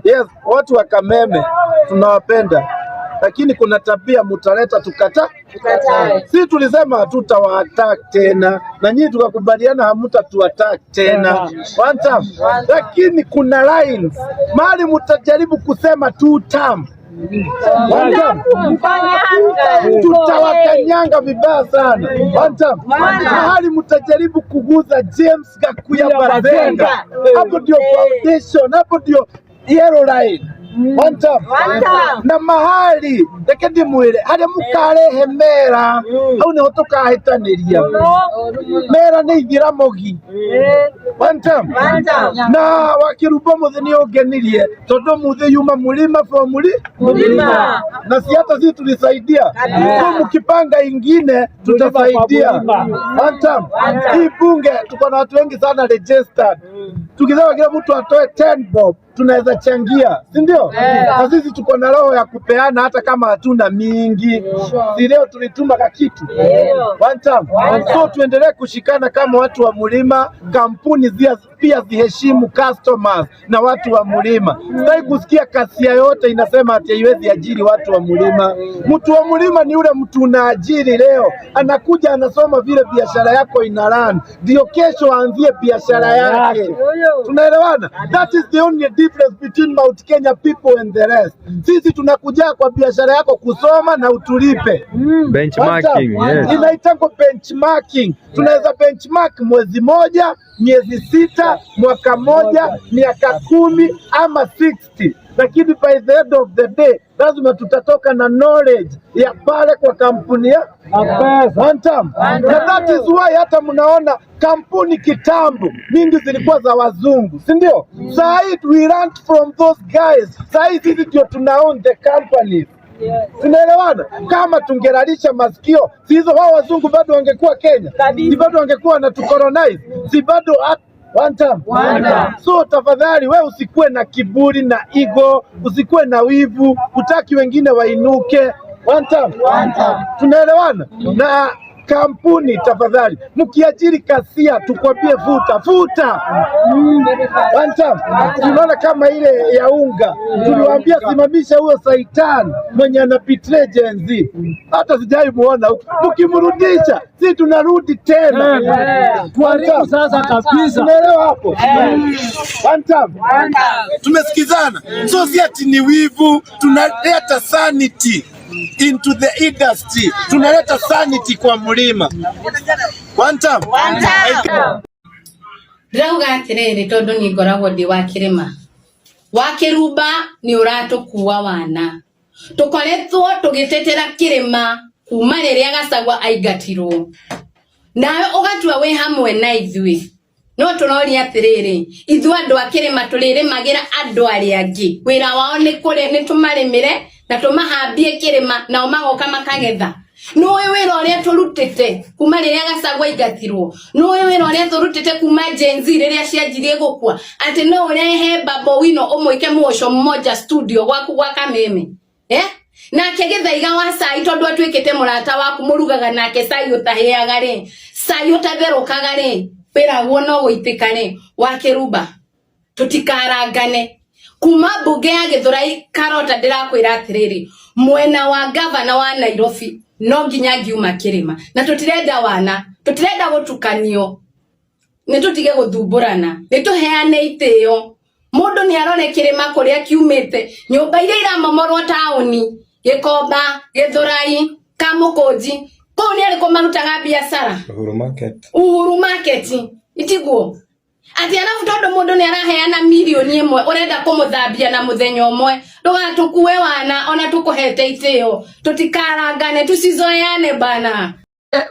Yes, watu wa Kameme tunawapenda, lakini kuna tabia mutaleta tukatae. Si tulisema hatutawaattack tena, na nyinyi tukakubaliana hamutatuattack tena one time. Lakini kuna lines mali mutajaribu kusema two term, tutawakanyanga vibaya sana. Mahali mutajaribu kuguza James Gakuya Bazenga, hapo ndio foundation, hapo ndio yellow line. One time. Na mahali tekedi mwile hadi mukarehe Mera au ni hotoka hitaniria Mera ni igira mogi one time. Na wakirubo muthini ogenirie todo muthe yuma mulima for mulima na si hata sisi tulisaidia kwa mkipanga ingine tutasaidia one time. Hii bunge tuko na watu wengi sana registered, tukisema kila mtu atoe 10 bob tunaweza changia, si ndio? Na sisi tuko na roho ya kupeana hata kama hatuna mingi. Si leo tulituma kakitu one time. So tuendelee kushikana kama watu wa Mulima, kampuni pia ziheshimu customers na watu wa Mulima. Sitaki kusikia kasia yote inasema ati haiwezi ajiri watu wa Mulima. Mtu wa Mulima ni ule mtu unaajiri leo, anakuja anasoma vile biashara yako inaran, ndio kesho aanzie biashara yake. Tunaelewana? That is the only difference between Mount Kenya people and the rest. Sisi tunakuja kwa biashara yako kusoma na utulipe. Benchmarking, yes. Inaitwa benchmarking. Tunaweza benchmark mwezi moja, miezi 6, mwaka moja, miaka 10 ama 60. Lakini by the end of the day lazima tutatoka na knowledge ya pale kwa kampuni ya one time. And that is why hata mnaona kampuni kitambo mingi zilikuwa za wazungu, si ndio? Said we learned from those guys. Said sisi ndio tuna own the companies. Tunaelewana? Kama tungeralisha masikio, si hizo wao wazungu bado wangekuwa Kenya, si bado wangekuwa na tukolonize, si bado one time. So tafadhali wewe usikuwe na kiburi na ego, usikuwe na wivu, utaki wengine wainuke. One time. Tunaelewana? Na kampuni tafadhali mkiajiri kasia tukwambie futa. One time. Tunaona kama ile ya unga tuliwaambia simamisha huyo Saitan mwenye anapitray Gen Z, hata sijai muona huko. Mkimrudisha sisi tunarudi tena. Tuarifu sasa kabisa. Unaelewa hapo? One time. Tumesikizana. So si ati ni wivu, tunaleta sanity into the industry. Tunaleta sanity kwa Mulima. One time. Drauga atiriri tondu ni ngoragwo ndi wa Kirima. Wa Kiruba ni uratukuwa wana. Tukoretwo tugitetera Kirima kuma riria Gachagua aingatirwo. Nawe ugatua we hamwe na ithui. No turoria atiriri, ithu andu a Kirima tulirimagira andu ari angi. Wira wao ni kure ni tumarimire na tumahambie Kirima na magoka makagetha. No wira uria turutite kuma riria Gachagua aingatirwo. No wira uria turutite kuma Gen Z riria cianjirie gukua. Ati no urehe Babo Wino umwike muoco mmoja studio gwaku gwa Kameme. Na kegethaiga wa Sai tondu atwikite murata waku murugaga nake Sai utaheaga ri. Sai utatherukaga ri. Pera wono goitikane wa Kiruba. Tutikarangane. Kuma bunge ya Githurai Karota ndirakwira atiriri. Mwena wa gavana wa Nairobi no nginya ngiuma Kirima. Na tutirenda wana, tutirenda gutukanio. Ni tutige guthumburana. Ni tuheane itio. Mundu ni arone Kirima kuria kiumite. Nyumba iria iramomorwo tauni, Gikomba, Githurai, Kamukunji. Ko ni ariko marutaga biashara. Uhuru Market. Itiguo. Ati alafu tondu mundu ni araheana milioni 1 urenda kumuthambia na muthenya umwe ndugatukue wana ona tukuhete itio tutikarangane tusizoeane bana.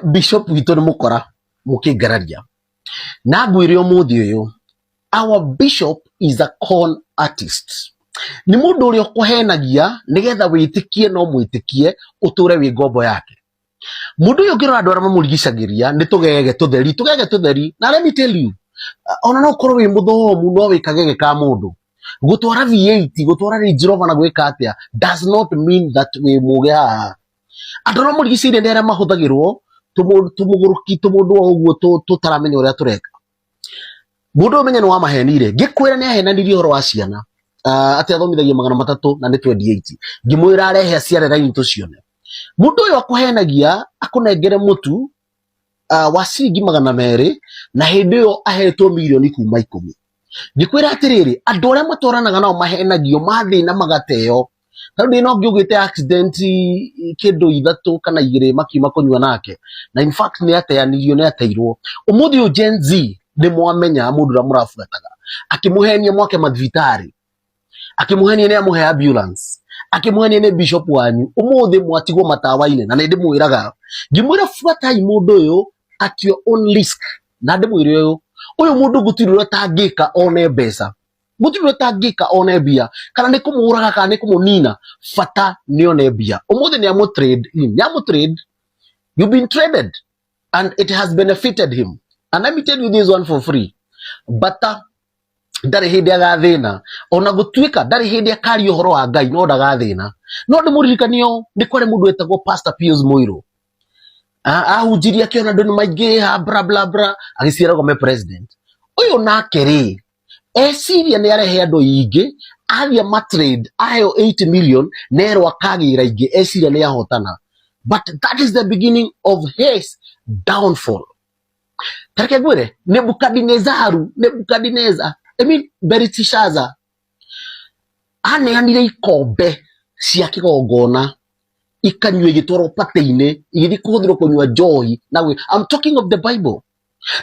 Bishop gitu ni mukora mukigararia na ngwire umuthi uyu our bishop is a con artist. Ni mundu uri okuhenagia nigetha witikie no mwitikie uture wi ngombo yake. Mundu uyu ngirora andu ara mamurigicagiria ni tugege tutheri na let me tell you, ona no korwo wi muthomu no wikagege ka mundu gutwara V8 gutwara Range Rover na gwika atia does not mean that we muga andu no murigicire ndera mahuthagirwo tumuguruki tumundu oguo tutaramenya uria tureka. Mundu umenya no wa mahenire ngikwira ni ahenanirie horo wa ciana ati athomithagia 300 na ni 28 ngimwira arehe aciare raini tucione mundu uyu akuhenagia akunengere mutu wa ciringi 200 na hindi iyo ahetwo milioni kuma 10 ngikwira atiriri andu aria matwaranaga nao mahenagio mathina magateo tondu ino ngiugite accident kindu 3 kana 2 makiuma kunyua nake na in fact ni ateanirio ni ateirwo umuthi u Gen Z ni mwamenya mundu ra murafuataga akimuhenia mwake mathibitari akimuhenia ni amuhe ambulance akimuhenia ni bishop wanyu umuthi mwatigwo matawa-ine na ndi mwiraga ngimwira fuatai mundu uyu at your own risk na ndi mwire uyu mundu gutirwe tangika one mbeca gutirwe tangika one bia kana ni kumuraga kana ni kumunina fata ni one bia umuthi ni amu trade you've been traded and it has benefited him and let me tell you this one for free but ndari hindi agathina ona gutwika ndari hindi akari uhoro wa Ngai no ndagathina no ndimuririkanio ni kware mundu etagwo Pastor Pius Muiru ahunjiria kiona ndu maingi ha bra bla bra agiciaragwo me president uyu nake ri esiria ni arehe andu ingi athia matrade ayo 8 million nero akagira ingi esiria ni ahotana but that is the beginning of his downfall. Tareke gwire Nebukadnezar I mean Belteshazzar aneanire ikombe cia kigongona ikanywe gitoro pate-ine igithi kuthirwo kunywa njohi nawe I'm talking of the Bible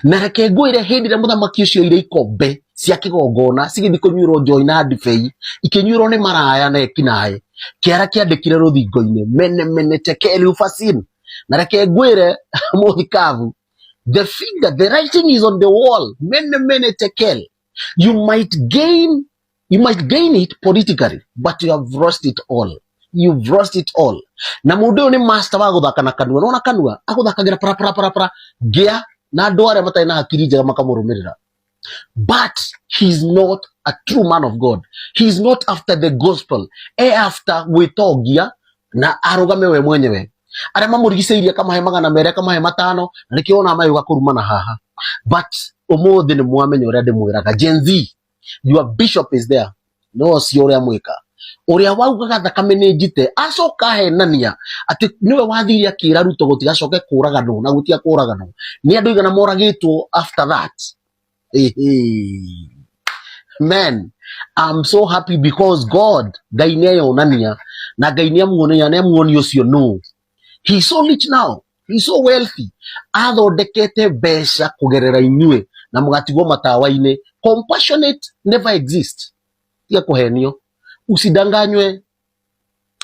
na reke gwire hindi ra muthamaki ucio ire ikombe cia kigongona sigithi kunywa njohi na ndibei ikinyurwo ni maraya na ekinae kiara kiandikire ruthingo-ine mene tekeli ufasin na reke gwire muthikavu the writing is on the wall mene tekel. You might gain it politically, but you have lost it all. You've lost it all. Na mundu ni master wa guthaka na kanua. Nona kanua aguthakagira para gia na andu aria matai na hakiri njega makamurumirira. But he's not a true man of God. He's not after the gospel. After witogia na arugame we mwenyewe. Aria mamurigiceirie kamahe 200 kamahe 5 na nikiona amayo gakurumana haha. But umuthi ni mwamenya uria ndimwiraga Gen Z your bishop is there no si uria mwika uria waugaga thakame ni njite acoka henania ati niwe wathiria kira Ruto gutigacoke kuragano na gutia kuragano ni andu igana moragitwo after that man I'm so happy because God Ngai ni ayonania na Ngai ni amuonia ucio no he's so rich now. He's so wealthy. Athondekete mbeca kugerera inyue na mugatigwo matawa-ine. Compassionate never exist. Tia kuhenio. Usidanganywe.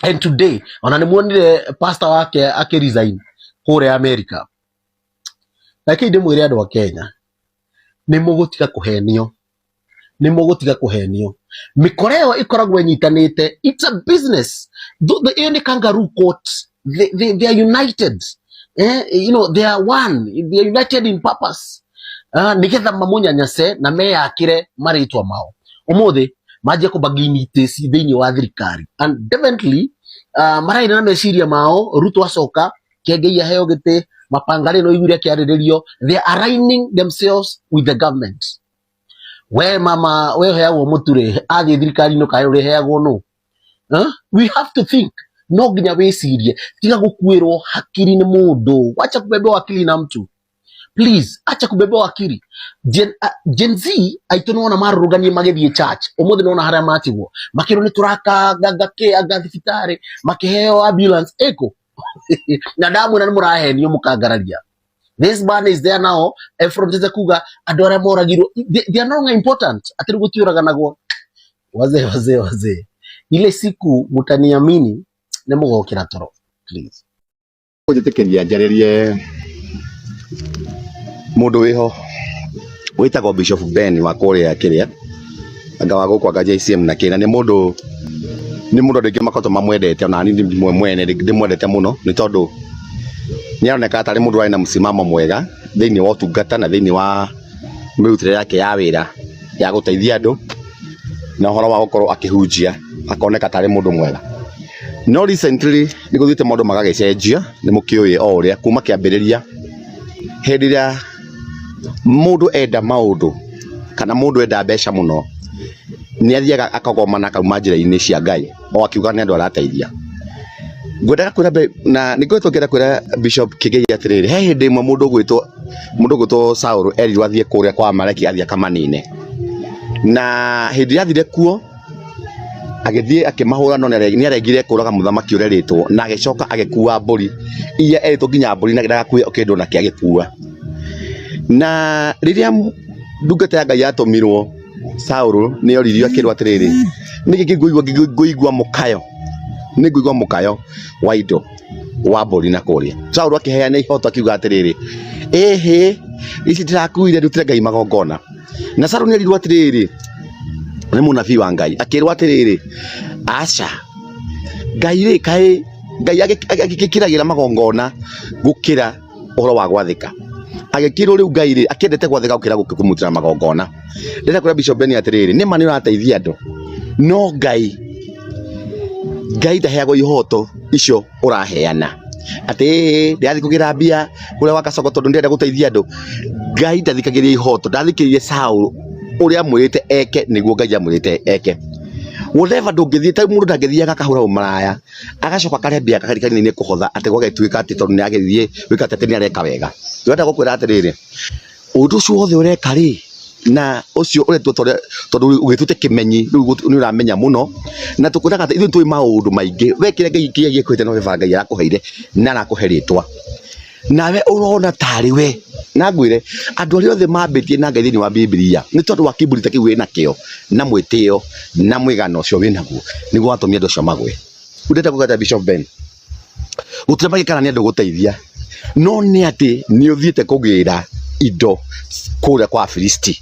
And today, ona nimuonire pastor wake akiresign kure America. Lakini ndimwire andu wa Kenya ni mugutika kuhenio. Mikoreo ikoragwo inyitanite. It's a business. The only kangaroo court, they are united. You know, they are one. They are united in purpose. Nigetha mamunyanyase na meyakire maritwa mao. Umuthi maje kubaginite si thiini wa thirikari. And definitely maraina na meciria mao Ruto acoka kengei aheo gite mapangare no igure kiariririo. They are aligning themselves with the government. We mama we heagwo muture athie thirikari no kae uri heagwo no. We have to think. No nginya wicirie tiga gukuirwo hakiri ni mundu wacha kubebwa akili na mtu please acha kubebwa akili Gen Z aitonona maruganie magethie church umuthi nona haria matigwo makiro ni turaka gagake agathibitari makiheo ambulance eko na damu na murahenio mukangararia this man is there now from the kuga andu aria moragirwo they are no important ati gutiuraganagwo wazee ile siku mutaniamini nemugokira toro please ujitekeria njaririe mundu wiho witagwo Bishop Ben wa kuria kiria anga wa gukwa ga JCM na kina ni mundu ndingi makoto mamwendete ona ni mwene ndimwendete muno ni tondu nioneka atari mundu aina msimamo mwega thiini wa utungata na thiini wa mirutire yake ya wira ya guteithia andu na horo wa gukorwo akihunjia akoneka atari mundu mwega. No recently niguthite maundu magagecenjia ni mukiuye o uria kuma kiambiriria hindi ria mundu enda maundu kana mundu enda mbeca muno ni athiaga akagomana akauma njĩra-inĩ cia Ngai o akiuga nĩ andũ arateithia. Ngwendaga kwĩra na nĩngoretwo ngĩenda kwĩra Bishop Kĩgei atĩrĩrĩ, he hĩndĩ ĩmwe mũndũ gwĩtwo Saũlũ erirwo athiĩ kũrĩa kwa Amaleki athiĩ akamanine, na hĩndĩ yathire kuo agĩthiĩ akĩmahũra no nĩ arengire kũraga mũthamaki ũrĩa erĩtwo, na agĩcoka agĩkua mbũri iria erĩtwo nginya mbũri na ndagakuue kĩndũ nake agĩkua. Na rĩrĩa ndungata ya Ngai yatũmirwo, Saũlũ nĩ oririo akĩrwo atĩrĩrĩ, nĩkĩ ngũigua mũkayo wa indo wa mbũri na kũrĩa. Saũlũ akĩheana ihoto akiuga atĩrĩrĩ, ĩhĩ ici ndĩrakuire ndutĩre Ngai magongona. Na Saũlũ nĩ erirwo atĩrĩrĩ nĩ mũnabii wa Ngai, akĩrwo atĩrĩrĩ, aca Ngai agĩkĩragĩra magongona gũkĩra ũhoro wa gwathĩka. Agĩkĩrwo rĩu Ngai akĩendete gwathĩka gũkĩra kũmutĩra magongona. Ndĩrenda kwĩra Bishop Ben atĩrĩrĩ, nĩ ma nĩ ũrateithia andũ, no Ngai ndaheagwo ihoto icio ũraheana atĩ ndĩrathiĩ kũgĩra mbia kũrĩa wa Kasongo tondũ ndĩrenda gũteithia andũ. Ngai ndathikagĩria ihoto, ndathikĩrĩirie Saũlũ ũrĩa amwĩrĩte eke nĩguo Ngai amwĩrĩte eke. Whatever ndũngĩthiĩ, ta mũndũ ndangĩthiaga akahũra ũmaraya agacoka akarĩa mbia kanitha-inĩ kũhotha atĩ gwagĩtuĩka atĩ tondũ nĩ agĩthiĩ wĩka atĩ nĩ areka wega. Ndĩrenda gũkwĩra atĩrĩrĩ, ũndũ ũcio wothe ũreka rĩ, na ũcio ũretwo tondũ ũgĩtuĩte kĩmenyi rĩu nĩ ũramenya mũno, na tũkwĩraga atĩ ithuĩ tũĩ maũndũ maingĩ. Wekĩre Ngai kĩrĩa gĩkwĩte no gĩbanga Ngai arakũheire na arakũhe rĩtwa, nawe ũrona tarĩ we. Na ngwĩre andũ arĩa othe mambĩtie na Ngai thĩinĩ wa Bibilia nĩ tondũ wa kĩburi ta kĩu wĩna kĩo na mwĩtĩo na mwĩgano ũcio wĩnaguo nĩguo watũmia andũ acio magwe. Ndĩrenda kũgata Bishop Ben, gũtirĩ magĩkana nĩ andũ gũteithia, no nĩ atĩ nĩ ũthiĩte kũgĩra indo kũrĩa kwa Afilisti,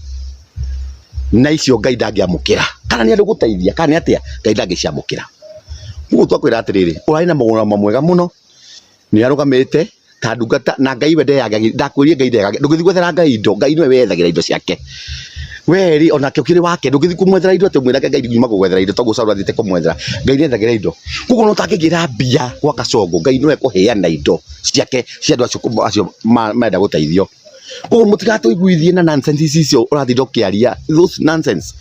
na icio Ngai ndangĩamũkĩra. Kana nĩ andũ gũteithia, kana nĩ atĩa Ngai ndangĩciamũkĩra. Ũguo twakwĩra atĩrĩrĩ, ũrarĩ na mũgũnda mwega mũno, nĩ arũgamĩte ta ndungata na Ngai we ndeyagĩra. Ndakwĩrie Ngai ndeyagĩra, ndũgĩthiĩ gwethera Ngai indo, Ngai nĩwe weyethagĩra indo ciake. Weri onake ũkĩrĩ wake, ndũgĩthiĩ kũmwethera indo atĩ mwĩrage Ngai nyuma gũgwethera indo, toguo Saũlũ athiĩte kũmwethera. Ngai nĩethagĩra indo. Koguo no ũtangĩgĩra mbia gwa Kasongo, Ngai nĩwe kũheana indo ciake cia andũ acio marenda gũteithio. Koguo mũtigatũiguithie na nonsense icio ũrathiĩ ũkĩaria, those nonsense.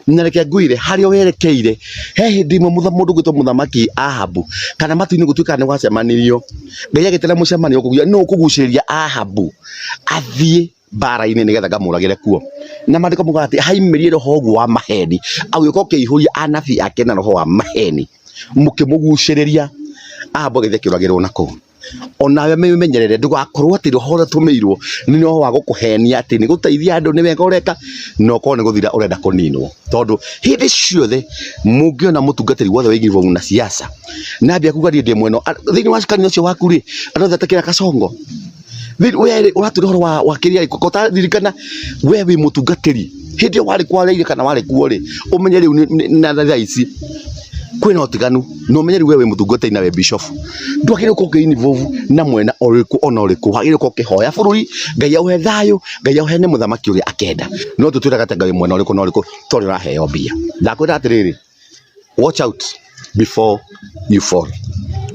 Na reke ngwĩre harĩa werekeire, he hĩndĩ ĩmwe mũndũ gwĩtwo mũthamaki Ahabu, kana matu-inĩ gũtuĩka nĩ gwacemanirio, Ngai agĩtĩra mũcemanio no ũkũgucĩrĩria Ahabu athiĩ mbara-inĩ nĩgetha ngamũragĩre kuo. Na maandĩko moigaga atĩ haimĩrire roho ũguo wa maheni, agĩũka ũkĩihũria anabii ake na roho wa maheni, mũkĩmũgucĩrĩria. Ahabu agĩthiĩ akĩũragĩrwo na kũu. Onawe menyerere ndũgakorwo atĩ roho ũrĩa tũmĩirwo nĩ roho wa gũkũhenia atĩ nĩ gũteithia andũ nĩ wega ũreka, no korwo nĩ gũthira ũrenda kũninwo. Tondũ hĩndĩ ciothe mũngĩona mũtungatĩri wothe wĩigĩrwo na siasa na ambia kuga ndĩ mwena thĩinĩ wa kanitha ũcio waku rĩ, andũ othe atakĩra Kasongo we ũratũra ũhoro wa kĩrĩa ũtaririkana we wĩ mũtungatĩri hĩndĩ ĩyo warĩ kwareire kana warĩ kuo rĩ, ũmenye rĩu na thaa ici kwĩna ũtiganu, no ũmenye rĩu we wĩ mũtungatĩri na we Bishop ndwagĩrĩirwo gũkorwo ũkĩ-involve na mwena ũrĩkũ ona ũrĩkũ, wagĩrĩirwo gũkorwo ũkĩhoya bũrũri Ngai aũhe thayũ, Ngai aũhe nĩ mũthamaki ũrĩa akenda. No tũtwĩraga atĩ Ngai mwena ũrĩkũ na ũrĩkũ tondũ ũraheo mbia. Ndakwĩra atĩrĩrĩ, watch out before you fall.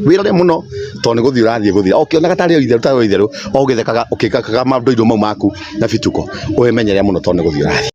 Wĩrore mũno tondũ nĩ gũthiĩ ũrathiĩ ũkĩonaga tarĩ o itherũ o ũgĩthekaga ũkĩkaga maũndũ mau maku na bituko, wĩmenyerere mũno tondũ nĩ gũthiĩ ũrathiĩ.